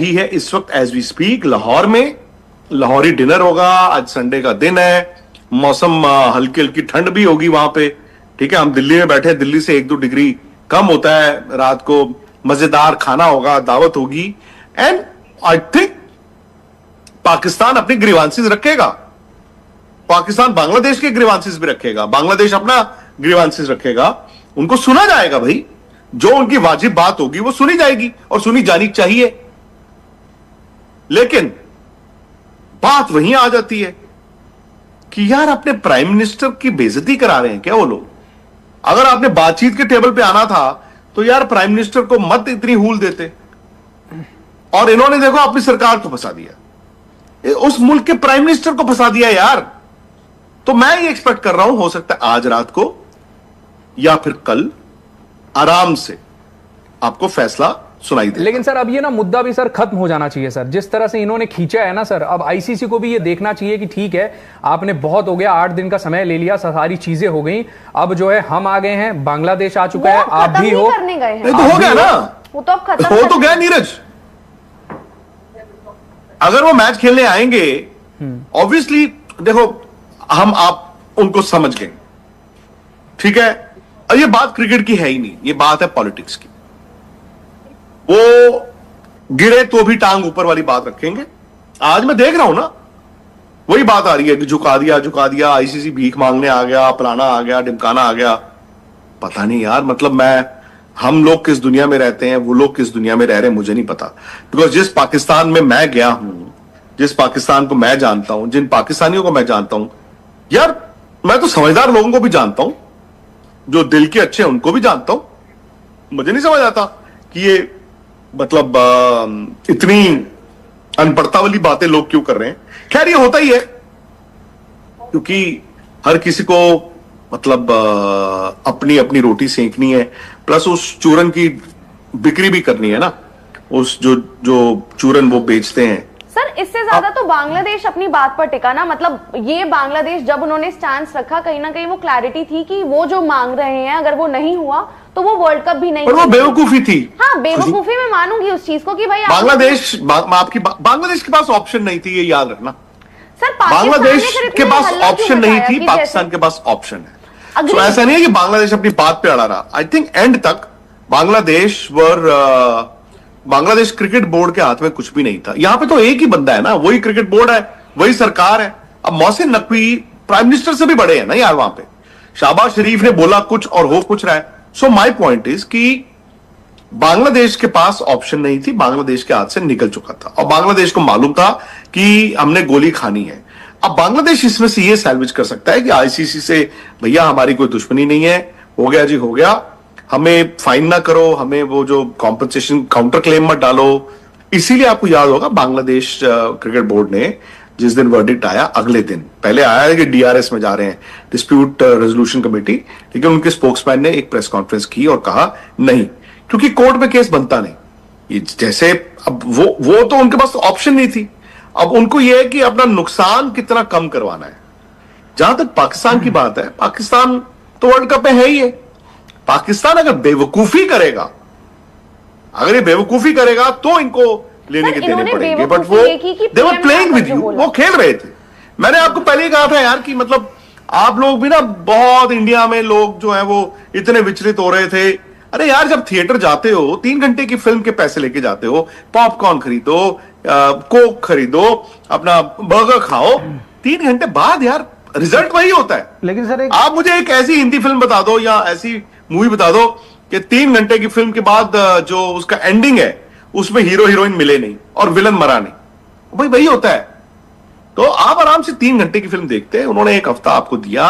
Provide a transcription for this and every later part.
ही है इस वक्त एज वी स्पीक लाहौर में। लाहौरी डिनर होगा, आज संडे का दिन है, मौसम हल्की हल्की ठंड भी होगी वहां पे। ठीक है, हम दिल्ली में बैठे हैं, दिल्ली से 1-2 डिग्री कम होता है रात को। मजेदार खाना होगा, दावत होगी, एंड आई थिंक पाकिस्तान अपनी ग्रीवांसेस रखेगा, पाकिस्तान बांग्लादेश के ग्रीवांसेस भी रखेगा, बांग्लादेश अपना ग्रीवांसेस रखेगा। उनको सुना जाएगा भाई, जो उनकी वाजिब बात होगी वो सुनी जाएगी और सुनी जानी चाहिए। लेकिन बात वहीं आ जाती है कि यार अपने प्राइम मिनिस्टर की बेइज्जती करा रहे हैं क्या वो लोग। अगर आपने बातचीत के टेबल पे आना था तो यार प्राइम मिनिस्टर को मत इतनी हूल देते। और इन्होंने देखो अपनी सरकार को फंसा दिया, उस मुल्क के प्राइम मिनिस्टर को फंसा दिया यार। तो मैं ये एक्सपेक्ट कर रहा हूं, हो सकता है आज रात को या फिर कल आराम से आपको फैसला सुनाई दे। लेकिन सर अब ये ना मुद्दा भी सर खत्म हो जाना चाहिए सर, जिस तरह से इन्होंने खींचा है ना सर। अब आईसीसी को भी ये देखना चाहिए कि ठीक है आपने बहुत हो गया, 8 दिन का समय ले लिया, सारी चीजें हो गई, अब जो है हम आ गए हैं, बांग्लादेश आ चुका है, आप भी हो, नहीं तो हो गया ना, वो तो अब खत्म हो तो गया नीरज। अगर वो मैच खेलने आएंगे ऑब्वियसली देखो हम आप उनको समझ गए, ठीक है। और ये बात क्रिकेट की है ही नहीं, ये बात है पॉलिटिक्स की। वो गिरे तो भी टांग ऊपर वाली बात रखेंगे। आज मैं देख रहा हूं ना, वही बात आ रही है कि झुका दिया, आईसीसी भीख मांगने आ गया, फलाना आ गया, ढिमकाना आ गया। पता नहीं यार, मतलब हम लोग किस दुनिया में रहते हैं, वो लोग किस दुनिया में रह रहे हैं, मुझे नहीं पता। बिकॉज जिस पाकिस्तान में मैं गया हूं, जिस पाकिस्तान को मैं जानता हूं, जिन पाकिस्तानियों को मैं जानता हूं, यार मैं तो समझदार लोगों को भी जानता हूं, जो दिल के अच्छे हैं उनको भी जानता हूं। मुझे नहीं समझ आता कि ये मतलब इतनी अनपढ़ता वाली बातें लोग क्यों कर रहे हैं। खैर ये होता ही है क्योंकि हर किसी को मतलब अपनी अपनी रोटी सेंकनी है, प्लस उस चूरन की बिक्री भी करनी है ना, उस जो चूरन वो बेचते हैं। सर इससे ज्यादा तो बांग्लादेश अपनी बात पर टिका ना, मतलब ये बांग्लादेश जब उन्होंने स्टैंड रखा, कहीं ना कहीं वो क्लैरिटी थी कि वो जो मांग रहे हैं अगर वो नहीं हुआ तो वो वर्ल्ड कप भी नहीं। पर वो बेवकूफी थी। हाँ बेवकूफी मैं मानूंगी उस चीज को कि भाई बांग्लादेश के पास ऑप्शन नहीं थी, ये याद रखना। सर बांग्लादेश के पास ऑप्शन नहीं थी, पाकिस्तान के पास ऑप्शन है। तो ऐसा नहीं है कि बांग्लादेश अपनी बात पे अड़ा रहा। आई थिंक एंड तक बांग्लादेश क्रिकेट बोर्ड के हाथ में कुछ भी नहीं था। यहां पे तो एक ही बंदा है ना, वही क्रिकेट बोर्ड है, वही सरकार है। अब मोहसिन नकवी प्राइम मिनिस्टर से भी बड़े हैं ना यार वहां पे। शहबाज शरीफ ने बोला कुछ और हो कुछ रहा है। सो माय पॉइंट इज कि बांग्लादेश के पास ऑप्शन नहीं थी, बांग्लादेश के हाथ से निकल चुका था और बांग्लादेश को मालूम था कि हमने गोली खानी है। अब बांग्लादेश इसमें से ये सैल्वेज कर सकता है कि आईसीसी से भैया हमारी कोई दुश्मनी नहीं है, हो गया जी हो गया, हमें फाइन ना करो, हमें वो जो कॉम्पनसेशन काउंटर क्लेम मत डालो। इसीलिए आपको याद होगा बांग्लादेश क्रिकेट बोर्ड ने जिस दिन वर्डिक्ट आया, अगले दिन पहले आया है कि डीआरएस में जा रहे हैं, डिस्प्यूट रेजोल्यूशन कमेटी, लेकिन उनके स्पोक्समैन ने एक प्रेस कॉन्फ्रेंस की और कहा नहीं, क्योंकि कोर्ट में केस बनता नहीं। ये जैसे अब वो तो उनके पास ऑप्शन नहीं थी। अब उनको यह है कि अपना नुकसान कितना कम करवाना है। जहां तक पाकिस्तान की बात है, पाकिस्तान तो वर्ल्ड कप में है ही है। पाकिस्तान अगर बेवकूफी करेगा, अगर ये बेवकूफी करेगा तो इनको लेने के देने पड़ेंगे। बट वो दे वर प्लेइंग विद यू, वो खेल रहे थे। मैंने आपको पहले ही कहा था यार कि मतलब आप लोग भी ना बहुत इंडिया में लोग जो है वो इतने विचलित हो रहे थे। अरे यार जब थिएटर जाते हो, 3 घंटे की फिल्म के पैसे लेके जाते हो, पॉपकॉर्न खरीदो, कोक खरीदो, अपना बर्गर खाओ, 3 घंटे बाद यार रिजल्ट वही होता है। लेकिन सर आप मुझे एक ऐसी हिंदी फिल्म बता दो या ऐसी मूवी बता दो कि 3 घंटे की फिल्म के बाद जो उसका एंडिंग है उसमें हीरो हीरोइन मिले नहीं और विलन मरा नहीं, भाई वही होता है। तो आप आराम से 3 घंटे की फिल्म देखते हैं। उन्होंने 1 हफ्ता आपको दिया,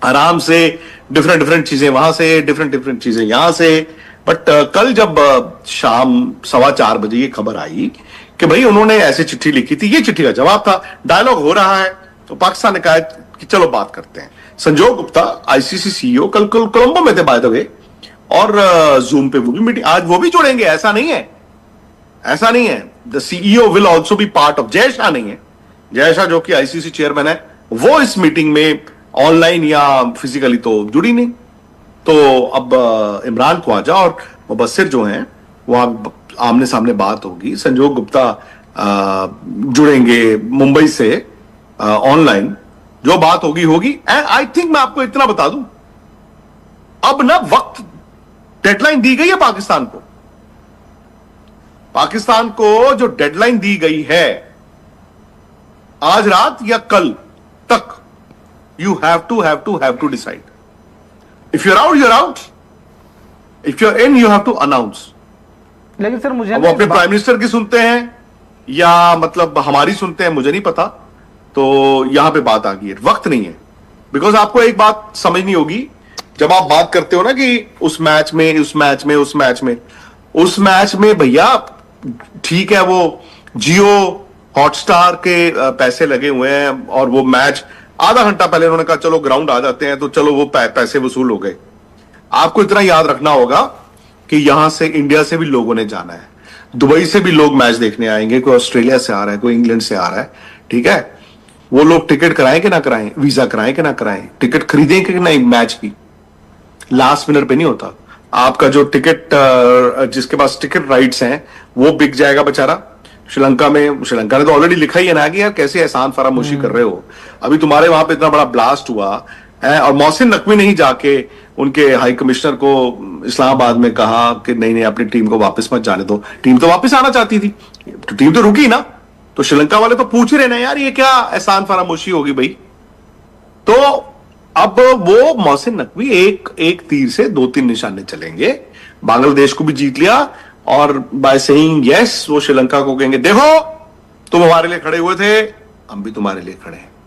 आराम से डिफरेंट चीजें वहां से, डिफरेंट चीजें यहां से। बट कल जब शाम 4:15 बजे ये खबर आई कि भाई उन्होंने ऐसे चिट्ठी लिखी थी, ये चिट्ठी का जवाब था, डायलॉग हो रहा है, तो पाकिस्तान ने कहा कि चलो बात करते हैं। संजोग गुप्ता आईसीसी सीईओ कल कोलंबो में थे बाय द वे, और जूम पे वो भी मीटिंग, आज वो भी जुड़ेंगे। ऐसा नहीं है। The CEO will also be part of. Jay Shah नहीं है, जय शाह जो कि आईसीसी चेयरमैन है, वो इस मीटिंग में ऑनलाइन या फिजिकली तो जुड़ी नहीं। तो अब इमरान ख्वाजा और मुबस्सिर जो हैं वो आमने सामने बात होगी, संजोग गुप्ता जुड़ेंगे मुंबई से ऑनलाइन, जो बात होगी होगी। एंड आई थिंक मैं आपको इतना बता दूं, अब ना वक्त, डेडलाइन दी गई है पाकिस्तान को। पाकिस्तान को जो डेडलाइन दी गई है आज रात या कल तक, you have to decide. If you're out you're out, if you're in you have to announce. लेकिन सर मुझे वो अपने प्राइम मिनिस्टर की सुनते हैं या मतलब हमारी सुनते हैं, मुझे नहीं पता। तो यहां पे बात आ गई है, वक्त नहीं है। बिकॉज आपको एक बात समझनी होगी, जब आप बात करते हो ना कि उस मैच में भैया ठीक है, वो जियो हॉटस्टार के पैसे लगे हुए हैं, और वो मैच आधा घंटा पहले उन्होंने कहा चलो ग्राउंड आ जाते हैं, तो चलो वो पैसे वसूल हो गए। आपको इतना याद रखना होगा कि यहां से इंडिया से भी लोगों ने जाना है, दुबई से भी लोग मैच देखने आएंगे, कोई ऑस्ट्रेलिया से आ रहा है, कोई इंग्लैंड से आ रहा है, ठीक है। वो लोग टिकट कराएं कि ना कराएं, वीजा कराएं कि ना कराएं, टिकट खरीदें कि नहीं, मैच की लास्ट मिनट पे नहीं होता। आपका जो टिकट, जिसके पास टिकट राइट्स हैं, वो बिक जाएगा बेचारा। श्रीलंका ने तो ऑलरेडी लिखा ही है ना कि यार कैसे एहसान फरामोशी कर रहे हो, अभी तुम्हारे वहां पे इतना बड़ा ब्लास्ट हुआ है, और मोहसिन नकवी ने ही जाके उनके हाई कमिश्नर को इस्लामाबाद में कहा कि नहीं अपनी टीम को वापस मत जाने दो। टीम तो वापस आना चाहती थी, तो टीम तो रुकी ना। तो श्रीलंका वाले तो पूछ रहे ना यार ये क्या एहसान फरामोशी होगी भाई। तो अब वो मोहसिन नकवी एक तीर से 2-3 निशाने चलेंगे। बांग्लादेश को भी जीत लिया, और बाय सेइंग यस वो श्रीलंका को कहेंगे देखो तुम हमारे लिए खड़े हुए थे, हम भी तुम्हारे लिए खड़े हैं।